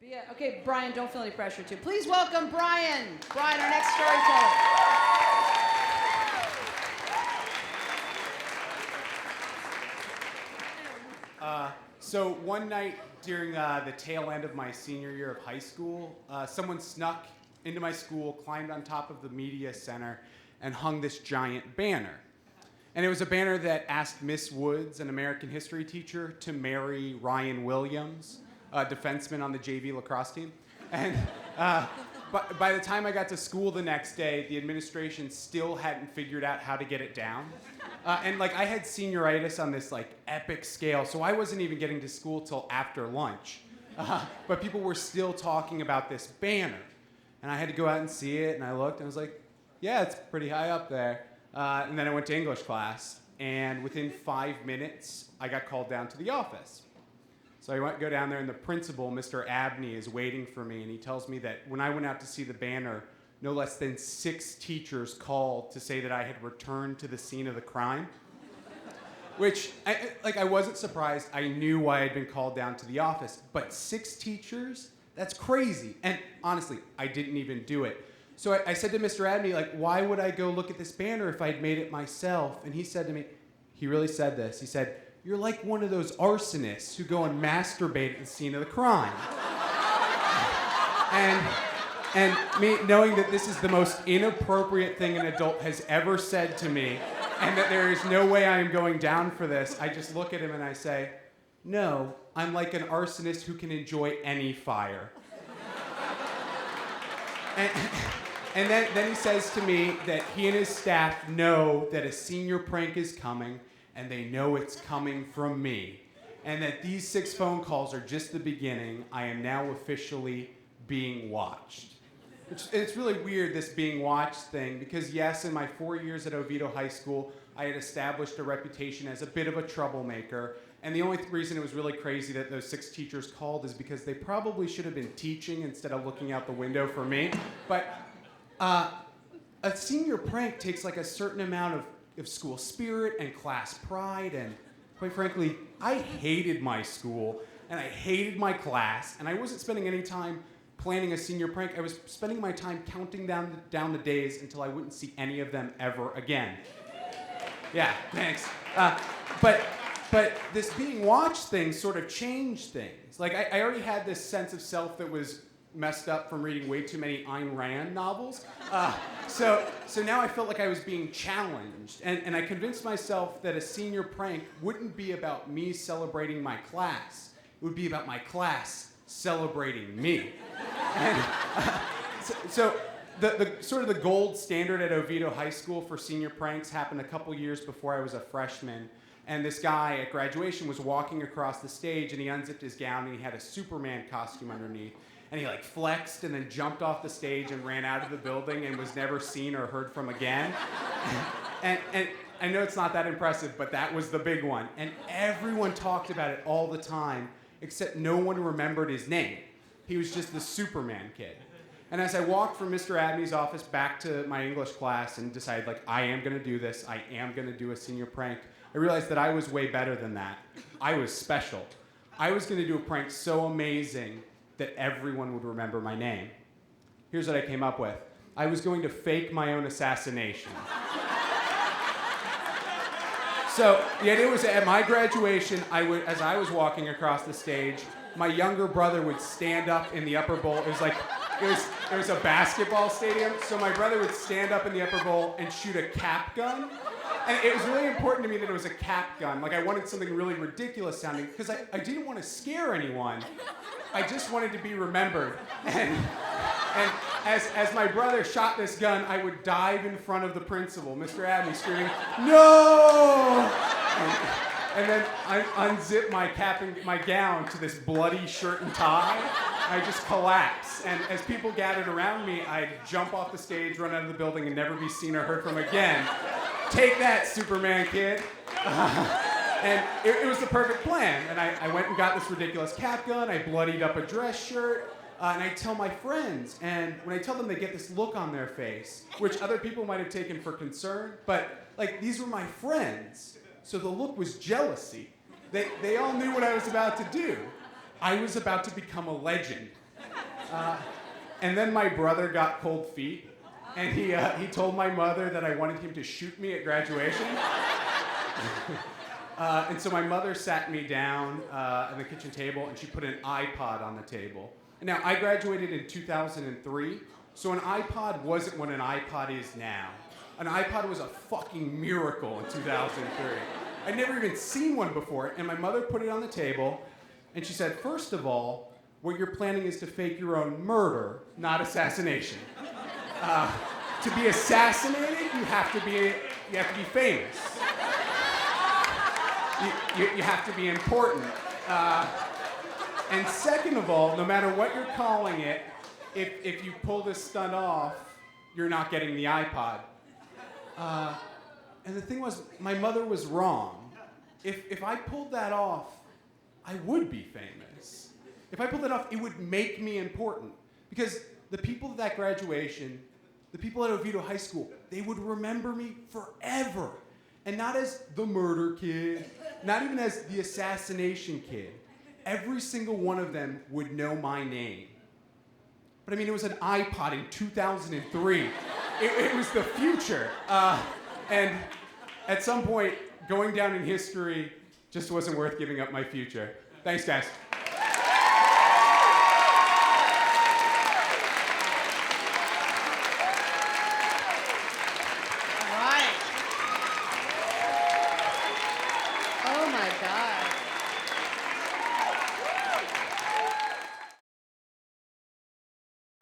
Yeah, okay, Brian, don't feel any pressure to. Please welcome Brian. Brian, our next storyteller. So one night during the tail end of my senior year of high school, someone snuck into my school, climbed on top of the media center, and hung this giant banner. And it was a banner that asked Miss Woods, an American history teacher, to marry Ryan Williams, a defenseman on the JV lacrosse team. And by the time I got to school the next day, the administration still hadn't figured out how to get it down. And I had senioritis on this epic scale, so I wasn't even getting to school till after lunch. But people were still talking about this banner. And I had to go out and see it, and I looked, and I was like, yeah, it's pretty high up there. And then I went to English class, and within 5 minutes, I got called down to the office. So I go down there, and the principal, Mr. Abney, is waiting for me, and he tells me that when I went out to see the banner, no less than 6 teachers called to say that I had returned to the scene of the crime. Which, I wasn't surprised. I knew why I'd been called down to the office. But 6 teachers? That's crazy. And honestly, I didn't even do it. So I said to Mr. Abney, why would I go look at this banner if I'd made it myself? And he said to me, he really said this, he said, "You're like one of those arsonists who go and masturbate at the scene of the crime." And me knowing that this is the most inappropriate thing an adult has ever said to me, and that there is no way I am going down for this, I just look at him and I say, "No, I'm like an arsonist who can enjoy any fire." And then he says to me that he and his staff know that a senior prank is coming, and they know it's coming from me. And that these 6 phone calls are just the beginning. I am now officially being watched. It's really weird, this being watched thing, because yes, in my 4 years at Oviedo High School, I had established a reputation as a bit of a troublemaker. And the only reason it was really crazy that those 6 teachers called is because they probably should have been teaching instead of looking out the window for me. But a senior prank takes a certain amount of school spirit and class pride, and quite frankly, I hated my school, and I hated my class, and I wasn't spending any time planning a senior prank. I was spending my time counting down the days until I wouldn't see any of them ever again. Yeah, thanks. But this being watched thing sort of changed things. I already had this sense of self that was messed up from reading way too many Ayn Rand novels. So now I felt like I was being challenged. And I convinced myself that a senior prank wouldn't be about me celebrating my class. It would be about my class celebrating me. And so the sort of the gold standard at Oviedo High School for senior pranks happened a couple years before I was a freshman. And this guy at graduation was walking across the stage, and he unzipped his gown, and he had a Superman costume underneath. And he flexed and then jumped off the stage and ran out of the building and was never seen or heard from again. And I know it's not that impressive, but that was the big one. And everyone talked about it all the time, except no one remembered his name. He was just the Superman kid. And as I walked from Mr. Abney's office back to my English class and decided, I am going to do this, I am going to do a senior prank, I realized that I was way better than that. I was special. I was going to do a prank so amazing that everyone would remember my name. Here's what I came up with. I was going to fake my own assassination. So the idea was that at my graduation, as I was walking across the stage, my younger brother would stand up in the upper bowl. It was a basketball stadium, so my brother would stand up in the upper bowl and shoot a cap gun. And it was really important to me that it was a cap gun. I wanted something really ridiculous sounding, because I didn't want to scare anyone. I just wanted to be remembered. And as my brother shot this gun, I would dive in front of the principal, Mr. Abney, screaming, "No!" And then I unzip my gown to this bloody shirt and tie. I just collapse. And as people gathered around me, I'd jump off the stage, run out of the building, and never be seen or heard from again. Take that, Superman kid. And it was the perfect plan. And I went and got this ridiculous cap gun. I bloodied up a dress shirt. And I tell my friends. And when I tell them, they get this look on their face, which other people might have taken for concern. But these were my friends. So the look was jealousy. They all knew what I was about to do. I was about to become a legend. And then my brother got cold feet, and he told my mother that I wanted him to shoot me at graduation. And so my mother sat me down at the kitchen table, and she put an iPod on the table. And now, I graduated in 2003, so an iPod wasn't what an iPod is now. An iPod was a fucking miracle in 2003. I'd never even seen one before, and my mother put it on the table, and she said, first of all, what you're planning is to fake your own murder, not assassination. To be assassinated, you have to be famous. You have to be important. And second of all, no matter what you're calling it, if you pull this stunt off, you're not getting the iPod. And the thing was, my mother was wrong. If I pulled that off, I would be famous. If I pulled that off, it would make me important. Because the people at that graduation, the people at Oviedo High School, they would remember me forever. And not as the murder kid, not even as the assassination kid. Every single one of them would know my name. But I mean, it was an iPod in 2003. It was the future. And at some point, going down in history just wasn't worth giving up my future. Thanks, guys.